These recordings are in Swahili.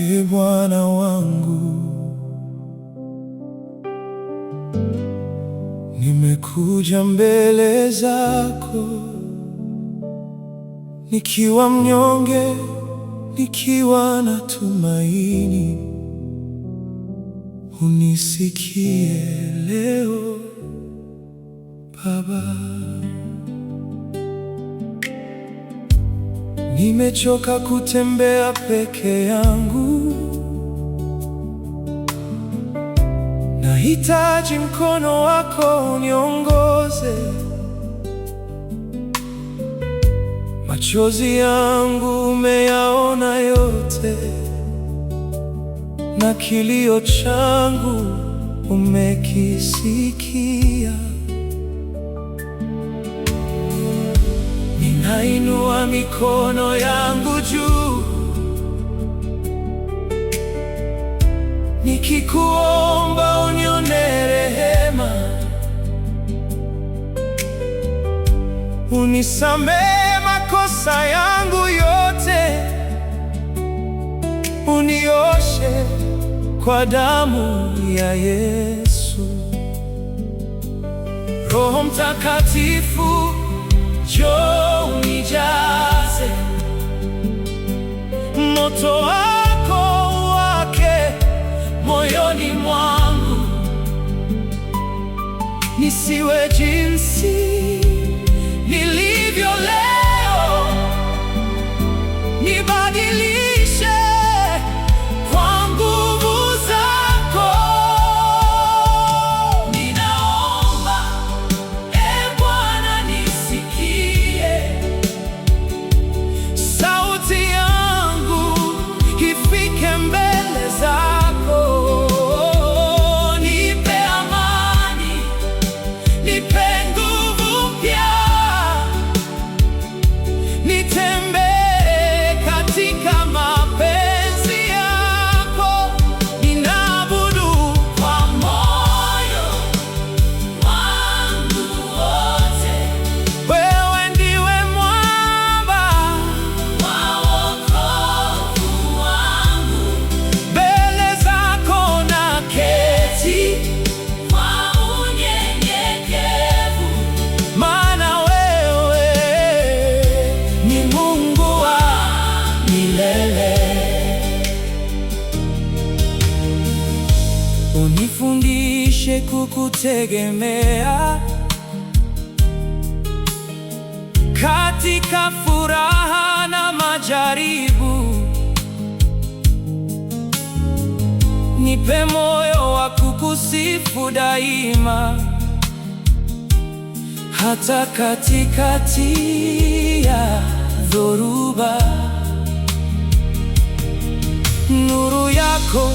Ee Bwana wangu, nimekuja mbele zako nikiwa mnyonge, nikiwa na tumaini. Unisikie leo Baba. Nimechoka kutembea peke yangu, nahitaji mkono wako uniongoze. Machozi yangu umeyaona yote, na kilio changu umekisikia. Ninainua mikono yangu juu, nikikuomba unione rehema. Unisamehe makosa yangu yote, unioshe kwa damu ya Yesu. Roho Mtakatifu, njoo unijaze, moto wako uwake moyoni mwangu. Nisiwe jinsi nilivyo leo, nibadilishe kwa nguvu zako. Ninaomba, Ee Bwana, nisikie, sauti yangu ifike mbele zako. Nipe amani, nipe nguvu mpya, nitembee katika mapenzi yako. Ninaabudu kwa moyo wangu wote. Wewe ndiwe mwamba wa wokovu wangu. Mbele zako naketi kwa unyenyekevu, maana wewe ni Mungu wa milele. Unifundishe kukutegemea katika furaha na majaribu. Nipe moyo wa kukusifu daima, hata katikati ya dhoruba. Nuru yako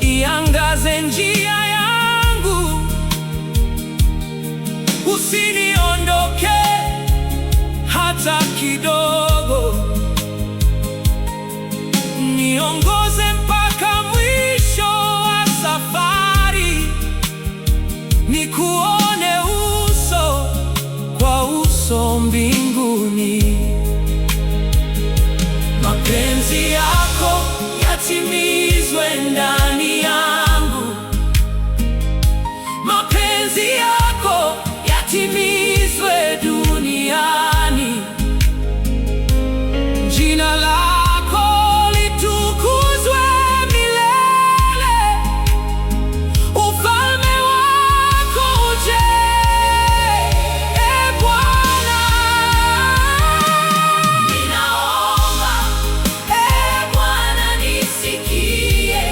iangaze njia yangu, usiniondoke hata kidogo. Niongoze mpaka mwisho wa safari, nikuone uso kwa uso mbinguni. Mapenzi yako yatimizwe ndani yangu, mapenzi yako yatimizwe duniani. Jina lako litukuzwe milele, ufalme wako uje. Ee Bwana, ninaomba, Ee Bwana, nisikie,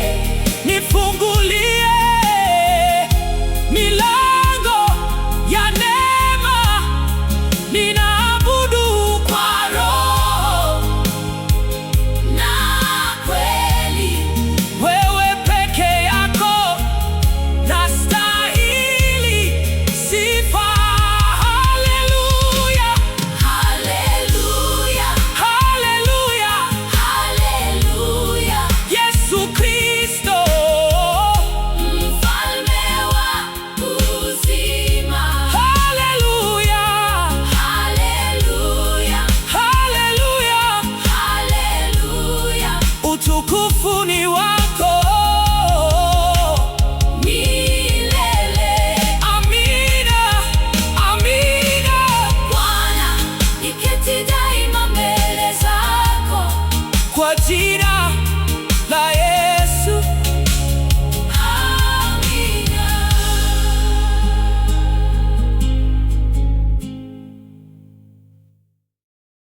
ni wako.